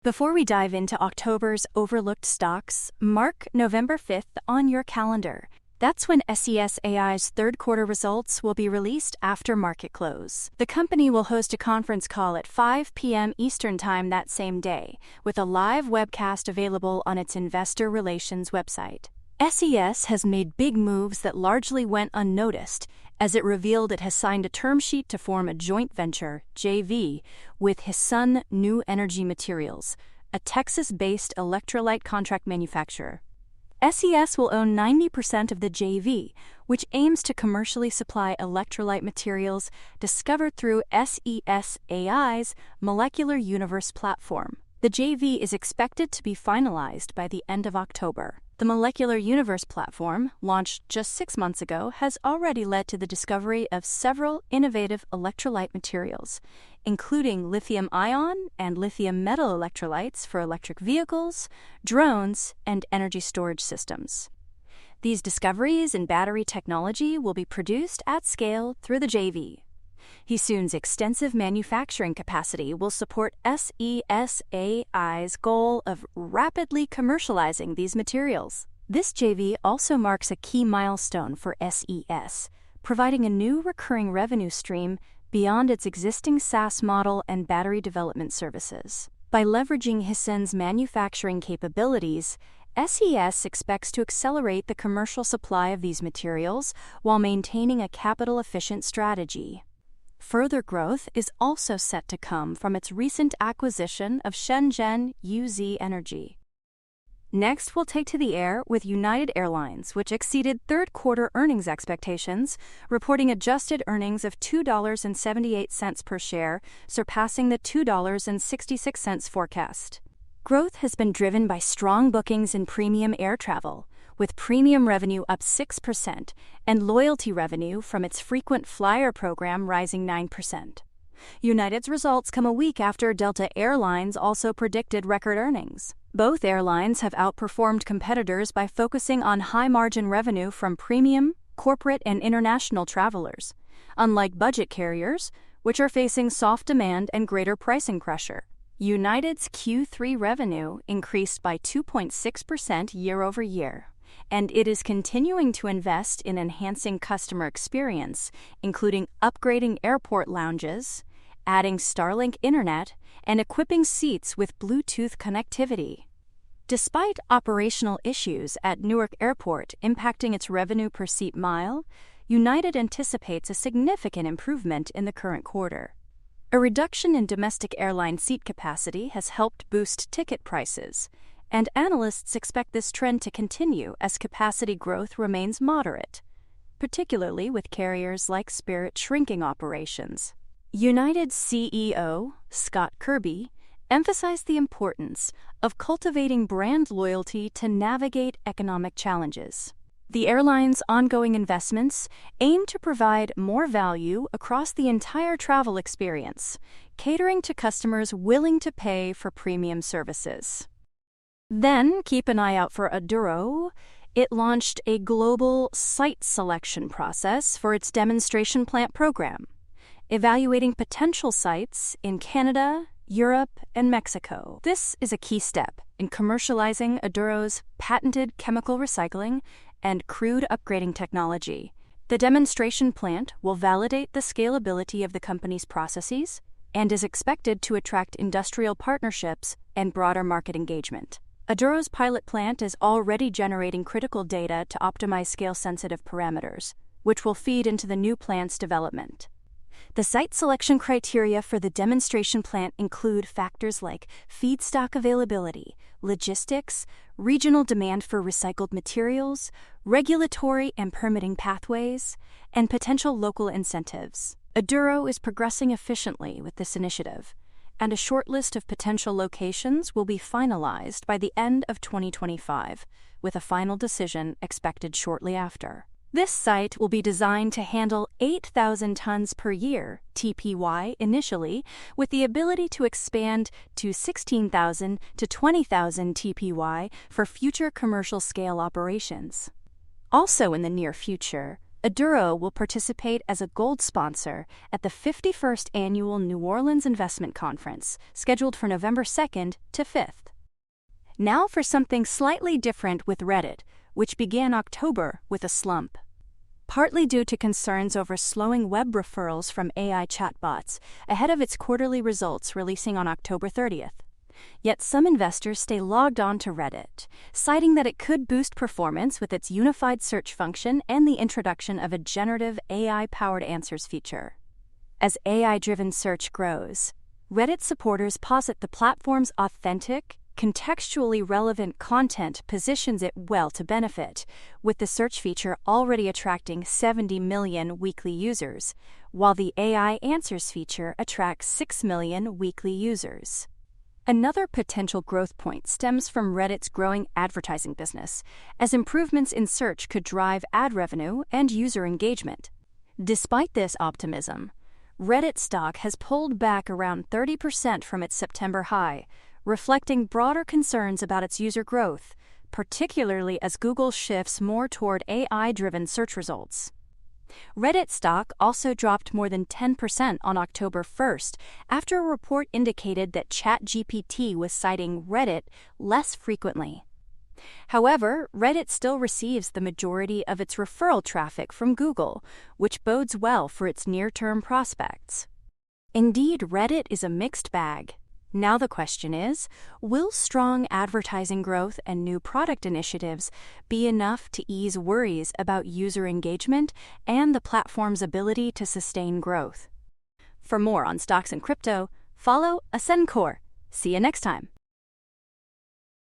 Before we dive into October's overlooked stocks, mark November 5th on your calendar. That's when SES AI's third quarter results will be released after market close. The company will host a conference call at 5 p.m. Eastern Time that same day, with a live webcast available on its investor relations website. SES has made big moves that largely went unnoticed, as it revealed it has signed a term sheet to form a joint venture, JV, with Hissun New Energy Materials, a Texas-based electrolyte contract manufacturer. SES will own 90% of the JV, which aims to commercially supply electrolyte materials discovered through SES AI's Molecular Universe platform. The JV is expected to be finalized by the end of October. The Molecular Universe platform, launched just 6 months ago, has already led to the discovery of several innovative electrolyte materials, including lithium-ion and lithium metal electrolytes for electric vehicles, drones, and energy storage systems. These discoveries in battery technology will be produced at scale through the JV. Hissun's extensive manufacturing capacity will support SES AI's goal of rapidly commercializing these materials. This JV also marks a key milestone for SES, providing a new recurring revenue stream beyond its existing SaaS model and battery development services. By leveraging Hissun's manufacturing capabilities, SES expects to accelerate the commercial supply of these materials while maintaining a capital-efficient strategy. Further growth is also set to come from its recent acquisition of Shenzhen UZ Energy. Next, we'll take to the air with United Airlines, which exceeded third-quarter earnings expectations, reporting adjusted earnings of $2.78 per share, surpassing the $2.66 forecast. Growth has been driven by strong bookings in premium air travel, with premium revenue up 6% and loyalty revenue from its frequent flyer program rising 9%. United's results come a week after Delta Airlines also predicted record earnings. Both airlines have outperformed competitors by focusing on high-margin revenue from premium, corporate, and international travelers, unlike budget carriers, which are facing soft demand and greater pricing pressure. United's Q3 revenue increased by 2.6% year-over-year, and it is continuing to invest in enhancing customer experience, including upgrading airport lounges, adding Starlink internet, and equipping seats with Bluetooth connectivity. Despite operational issues at Newark Airport impacting its revenue per seat mile, United anticipates a significant improvement in the current quarter. A reduction in domestic airline seat capacity has helped boost ticket prices, and analysts expect this trend to continue as capacity growth remains moderate, particularly with carriers like Spirit shrinking operations. United's CEO, Scott Kirby, emphasized the importance of cultivating brand loyalty to navigate economic challenges. The airline's ongoing investments aim to provide more value across the entire travel experience, catering to customers willing to pay for premium services. Then, keep an eye out for Aduro. It launched a global site selection process for its demonstration plant program, evaluating potential sites in Canada, Europe, and Mexico. This is a key step in commercializing Aduro's patented chemical recycling and crude upgrading technology. The demonstration plant will validate the scalability of the company's processes and is expected to attract industrial partnerships and broader market engagement. Aduro's pilot plant is already generating critical data to optimize scale-sensitive parameters, which will feed into the new plant's development. The site selection criteria for the demonstration plant include factors like feedstock availability, logistics, regional demand for recycled materials, regulatory and permitting pathways, and potential local incentives. Aduro is progressing efficiently with this initiative, and a short list of potential locations will be finalized by the end of 2025, with a final decision expected shortly after. This site will be designed to handle 8,000 tons per year, TPY initially, with the ability to expand to 16,000 to 20,000 TPY for future commercial scale operations. Also in the near future, Aduro will participate as a gold sponsor at the 51st Annual New Orleans Investment Conference, scheduled for November 2nd to 5th. Now for something slightly different with Reddit, which began October with a slump. Partly due to concerns over slowing web referrals from AI chatbots ahead of its quarterly results releasing on October 30th. Yet some investors stay logged on to Reddit, citing that it could boost performance with its unified search function and the introduction of a generative AI-powered answers feature. As AI-driven search grows, Reddit supporters posit the platform's authentic, contextually relevant content positions it well to benefit, with the search feature already attracting 70 million weekly users, while the AI answers feature attracts 6 million weekly users. Another potential growth point stems from Reddit's growing advertising business, as improvements in search could drive ad revenue and user engagement. Despite this optimism, Reddit stock has pulled back around 30% from its September high, reflecting broader concerns about its user growth, particularly as Google shifts more toward AI-driven search results. Reddit stock also dropped more than 10% on October 1st after a report indicated that ChatGPT was citing Reddit less frequently. However, Reddit still receives the majority of its referral traffic from Google, which bodes well for its near-term prospects. Indeed, Reddit is a mixed bag. Now the question is, will strong advertising growth and new product initiatives be enough to ease worries about user engagement and the platform's ability to sustain growth? For more on stocks and crypto, follow Ascencore. See you next time.